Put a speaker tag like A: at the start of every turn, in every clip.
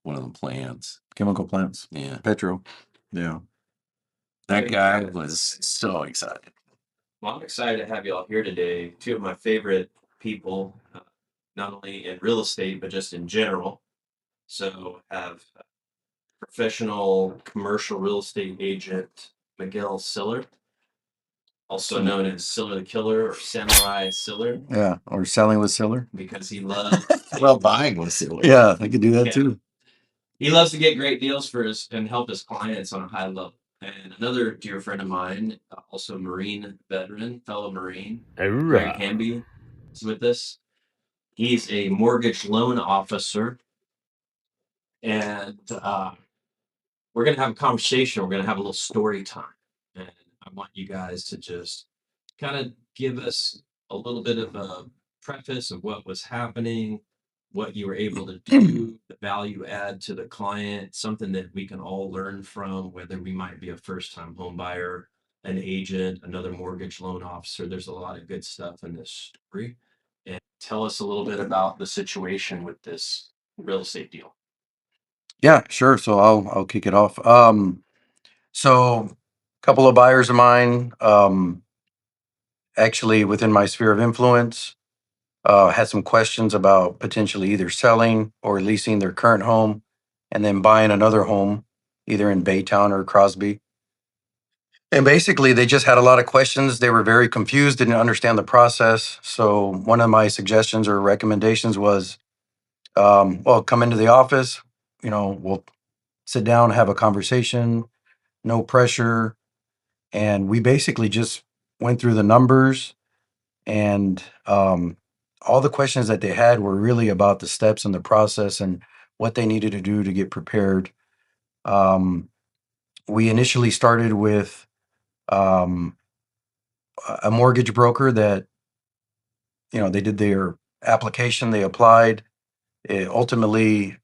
A: one of the plants.
B: Chemical plants.
A: Yeah.
B: Petro. Yeah.
A: That guy was so excited.
C: Well, I'm excited to have you all here today. Two of my favorite people, not only in real estate, but just in general. So have professional commercial real estate agent Miguel Siller, also known as Siller the Killer or Samurai Siller,
B: Yeah. Or selling with Siller.
C: because he loves
A: Well, buying was silly.
B: Yeah, I could do that
C: Yeah.
B: too.
C: he loves to get great deals for his and help his clients on a high level. And another dear friend of mine, also Marine veteran, fellow Marine, Greg Hamby, is with us. He's a mortgage loan officer, and we're going to have a conversation. We're going to have a little story time, and I want you guys to just kind of give us a little bit of a preface of what was happening, what you were able to do, the value add to the client, something that we can all learn from, whether we might be a first-time home buyer, an agent, another mortgage loan officer. There's a lot of good stuff in this story. And tell us a little bit about the situation with this real estate deal.
B: Yeah, sure. So I'll kick it off. So a couple of buyers of mine, actually within my sphere of influence, had some questions about potentially either selling or leasing their current home and then buying another home, either in Baytown or Crosby. And basically, they just had a lot of questions. They were very confused, didn't understand the process. So one of my suggestions or recommendations was, well, come into the office. We'll sit down, have a conversation, no pressure, and we basically just went through the numbers and all the questions that they had were really about the steps and the process and what they needed to do to get prepared. We initially started with um, a mortgage broker that they did their application, they applied. Ultimately,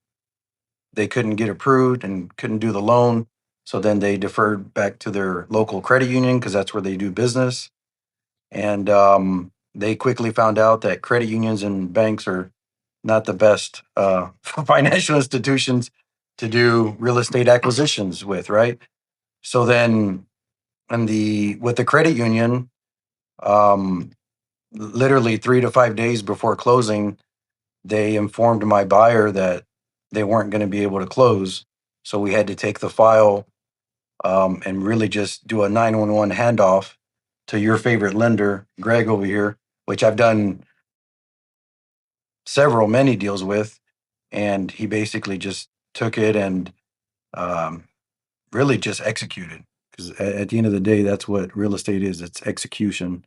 B: they couldn't get approved and couldn't do the loan. So then they deferred back to their local credit union because that's where they do business. And they quickly found out that credit unions and banks are not the best financial institutions to do real estate acquisitions with, right? So then, with the credit union, um, literally 3 to 5 days before closing, they informed my buyer that they weren't going to be able to close. So we had to take the file and really just do a 911 handoff to your favorite lender, Greg over here, which I've done many deals with. And he basically just took it and um, really just executed. Because at the end of the day, that's what real estate is. It's execution.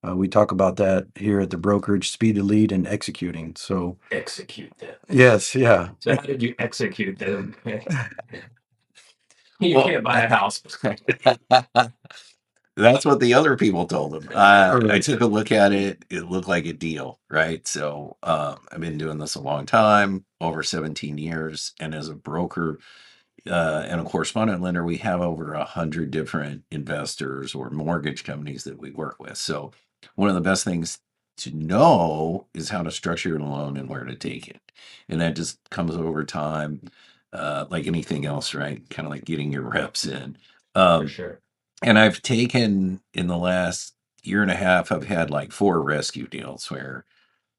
B: We talk about that here at the brokerage: speed to lead and executing. So
C: Execute them.
B: yes, yeah.
C: So how did you execute them? You
A: Well-
C: can't buy a house.
A: That's what the other people told him. I took a look at it. It looked like a deal, right? So I've been doing this a long time, over 17 years. And as a broker and a correspondent lender, we have over 100 different investors or mortgage companies that we work with. So one of the best things to know is how to structure your loan and where to take it. And that just comes over time, like anything else, right? Kind of like getting your reps in.
C: For sure.
A: And I've taken in the last year and a half, I've had like 4 rescue deals where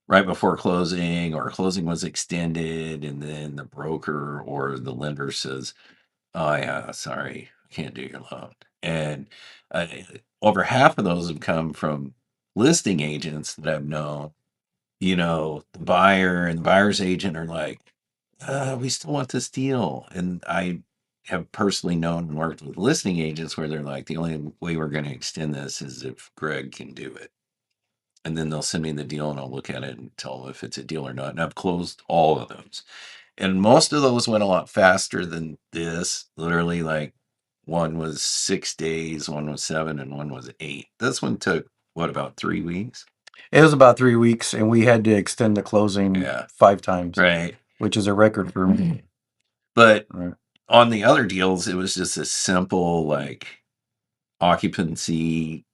A: right before closing or closing was extended, and then the broker or the lender says, "Oh yeah, sorry, can't do your loan." And uh, over half of those have come from listing agents that I've known. The buyer and the buyer's agent are like, we still want this deal. And I have personally known and worked with listing agents where they're like, the only way we're going to extend this is if Greg can do it. And then they'll send me the deal and I'll look at it and tell them if it's a deal or not. And I've closed all of those. And most of those went a lot faster than this. Literally, like one was 6 days, one was 7, and one was 8. This one took, what, about 3 weeks?
B: It was about 3 weeks, and we had to extend the closing 5 times,
A: Right.
B: which is a record for me.
A: But
B: Right.
A: on the other deals, it was just a simple, like, occupancy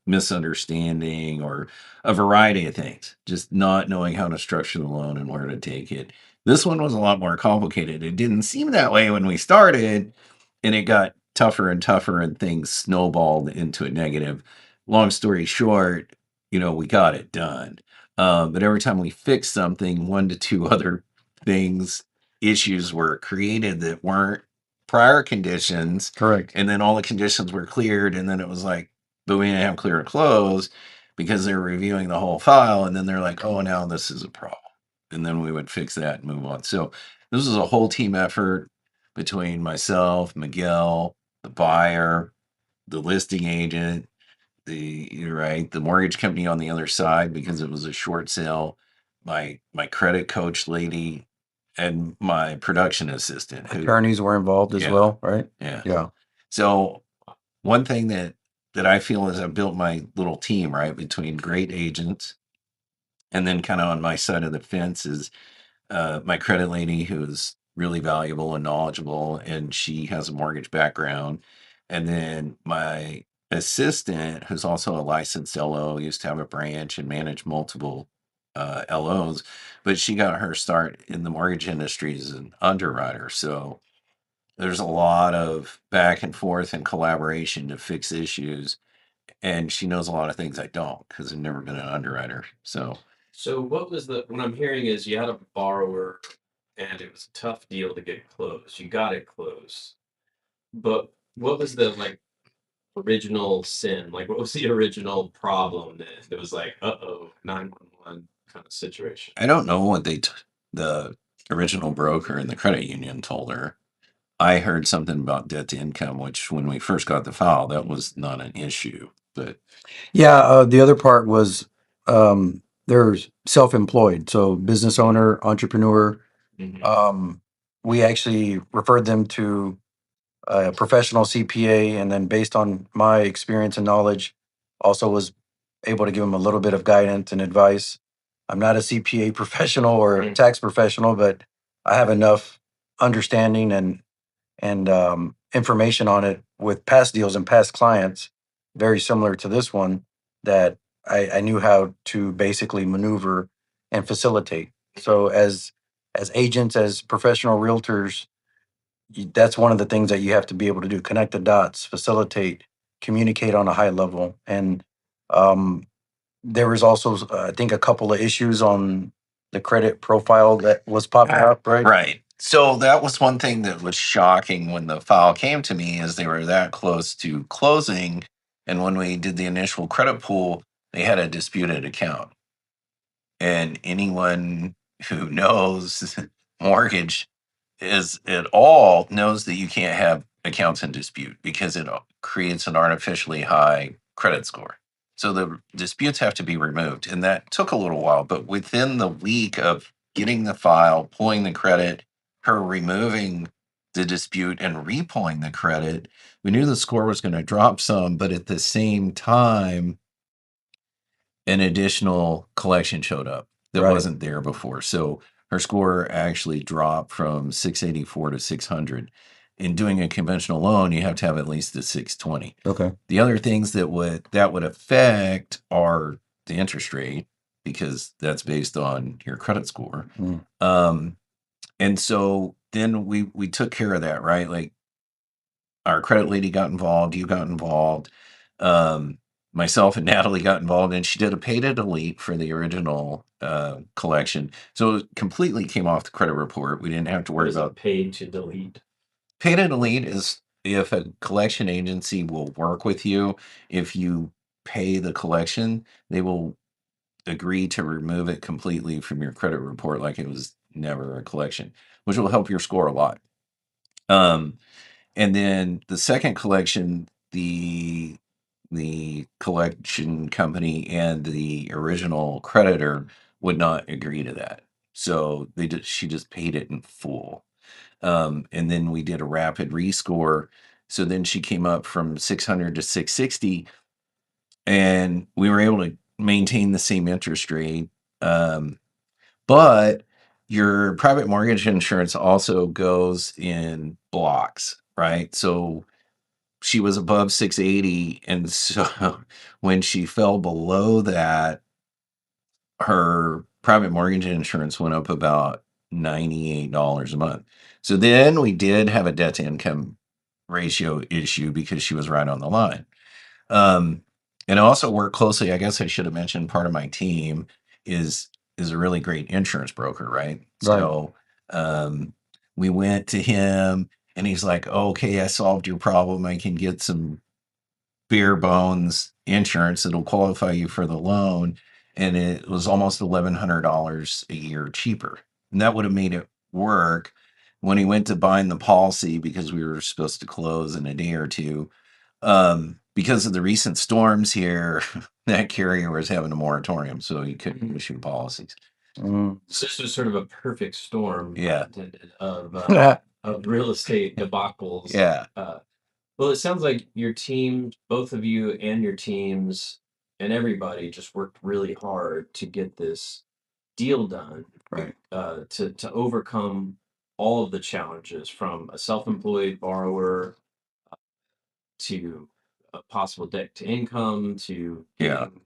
A: misunderstanding or a variety of things. Just not knowing how to structure the loan and where to take it. This one was a lot more complicated. It didn't seem that way when we started, and it got tougher and tougher, and things snowballed into a negative. Long story short, we got it done. But every time we fixed something, one to two other issues were created that weren't prior conditions.
B: Correct.
A: And then all the conditions were cleared, and then it was like, but we didn't have clear to close because they're reviewing the whole file, and then they're like, oh, now this is a problem. And then we would fix that and move on. So this was a whole team effort between myself, Miguel, the buyer, the listing agent, the mortgage company on the other side because it was a short sale, my credit coach lady, and my production assistant.
B: Attorneys were involved as well, right?
A: Yeah.
B: Yeah.
A: So one thing that I feel is I built my little team, right, between great agents and then kind of on my side of the fence is my credit lady, who's really valuable and knowledgeable, and she has a mortgage background. And then my assistant, who's also a licensed LO, used to have a branch and manage multiple LOs, but she got her start in the mortgage industry as an underwriter. So there's a lot of back and forth and collaboration to fix issues. And she knows a lot of things I don't because I've never been an underwriter. So
C: what I'm hearing is you had a borrower and it was a tough deal to get closed. You got it closed. But what was the original sin? Like what was the original problem that was like, 911 kind of situation?
A: I don't know what the original broker in the credit union told her. I heard something about debt to income, which when we first got the file, that was not an issue. But
B: Yeah. The other part was they're self-employed, so business owner, entrepreneur. We actually referred them to a professional CPA, and then based on my experience and knowledge, also was able to give them a little bit of guidance and advice. I'm not a CPA professional or a tax professional, but I have enough understanding and information on it with past deals and past clients, very similar to this one, that I knew how to basically maneuver and facilitate. So as agents, as professional realtors, that's one of the things that you have to be able to do: connect the dots, facilitate, communicate on a high level. And um, there was also, I think, a couple of issues on the credit profile that was popping up, right?
A: right. So that was one thing that was shocking when the file came to me is they were that close to closing. And when we did the initial credit pool, they had a disputed account. And anyone who knows mortgage is at all knows that you can't have accounts in dispute because it creates an artificially high credit score. So the disputes have to be removed. And that took a little while, but within the week of getting the file, pulling the credit, her removing the dispute and repulling the credit, we knew the score was going to drop some, but at the same time, an additional collection showed up that
B: Right.
A: wasn't there before. So her score actually dropped from 684 to 600. In doing a conventional loan, you have to have at least a 620.
B: Okay.
A: The other things that would affect are the interest rate because that's based on your credit score. Um, and so then we took care of that, right? Like our credit lady got involved, you got involved, myself and Natalie got involved, and she did a pay to delete for the original collection. So it completely came off the credit report. We didn't have to worry about
C: paid to delete.
A: Pay to delete is if a collection agency will work with you. If you pay the collection, they will agree to remove it completely from your credit report like it was never a collection, which will help your score a lot. And then the second collection, the collection company and the original creditor would not agree to that. So she just paid it in full. And then we did a rapid rescore. So then she came up from 600 to 660, and we were able to maintain the same interest rate. But your private mortgage insurance also goes in blocks, right? So she was above 680, and so when she fell below that, her private mortgage insurance went up about $98 a month. So then we did have a debt to income ratio issue because she was right on the line. And I also work closely. I guess I should have mentioned part of my team is is a really great insurance broker, right? So we went to him and he's like, okay, I solved your problem. I can get some bare bones insurance that'll qualify you for the loan. And it was almost $1,100 a year cheaper. And that would have made it work. When he went to bind the policy, because we were supposed to close in a day or two, because of the recent storms here, that carrier was having a moratorium, so he couldn't issue policies.
B: Mm.
C: So this was sort of a perfect storm,
A: Yeah.
C: intended, of real estate debacles.
A: Yeah.
C: Well, it sounds like your team, both of you and your teams and everybody just worked really hard to get this deal done,
B: Right.
C: to overcome all of the challenges from a self-employed borrower to a possible debt to income to getting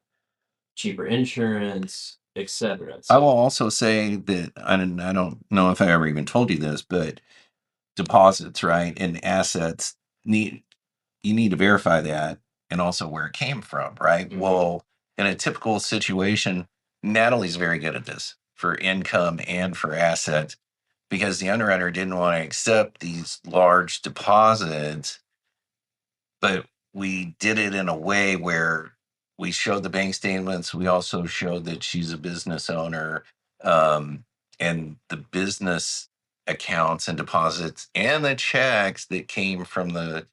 C: cheaper insurance, etc.
A: I will also say that, and I don't know if I ever even told you this, but deposits, right, and assets need you need to verify that and also where it came from, right? Well, in a typical situation, Natalie's very good at this for income and for assets because the underwriter didn't want to accept these large deposits, but we did it in a way where we showed the bank statements. We also showed that she's a business owner, um, and the business accounts and deposits and the checks that came from the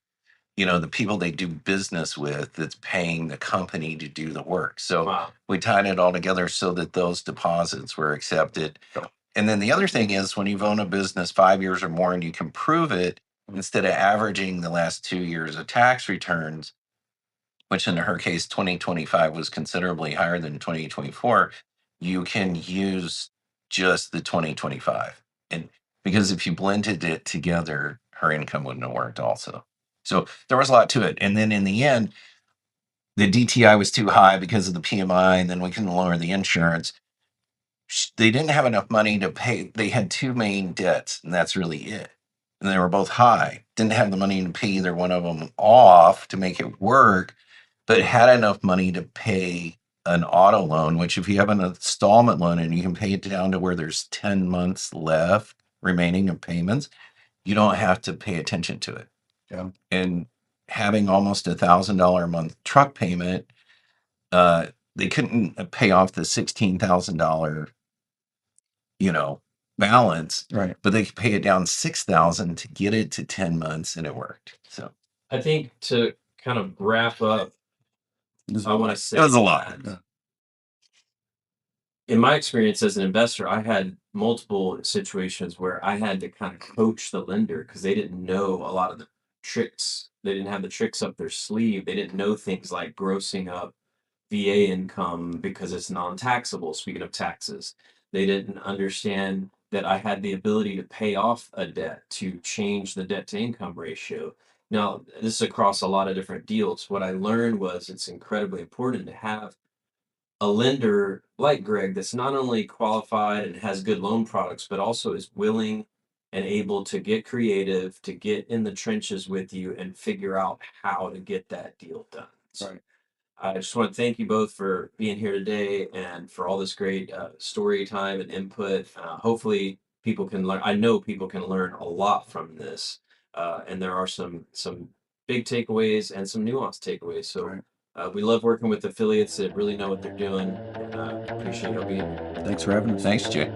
A: people they do business with that's paying the company to do the work. So we tied it all together so that those deposits were accepted. And then the other thing is when you've owned a business 5 years or more and you can prove it, instead of averaging the last 2 years of tax returns, which in her case, 2025 was considerably higher than 2024, you can use just the 2025. And because if you blended it together, her income wouldn't have worked also. So there was a lot to it. And then in the end, the DTI was too high because of the PMI, and then we couldn't lower the insurance. They didn't have enough money to pay. They had two main debts, and that's really it. And they were both high. Didn't have the money to pay either one of them off to make it work, but had enough money to pay an auto loan, which if you have an installment loan and you can pay it down to where there's 10 months left remaining of payments, you don't have to pay attention to it.
B: Yeah.
A: And having almost $1,000 a month truck payment, they couldn't pay off the $16,000 balance,
B: Right.
A: but they could pay it down 6,000 to get it to 10 months, and it worked. So
C: I think to kind of wrap up, I want to say
A: it was a lot.
C: that in my experience as an investor, I had multiple situations where I had to kind of coach the lender because they didn't know a lot of the tricks. They didn't have the tricks up their sleeve. They didn't know things like grossing up VA income because it's non-taxable. Speaking of taxes, they didn't understand that I had the ability to pay off a debt, to change the debt to income ratio. Now, this is across a lot of different deals. What I learned was it's incredibly important to have a lender like Greg that's not only qualified and has good loan products, but also is willing and able to get creative, to get in the trenches with you and figure out how to get that deal done. So
B: Right.
C: I just want to thank you both for being here today and for all this great story time and input. Hopefully, people can learn. I know people can learn a lot from this, and there are some big takeaways and some nuanced takeaways. So
B: Right.
C: we love working with affiliates that really know what they're doing, and appreciate y'all being here.
B: Thanks for having us.
A: Thanks, Jay.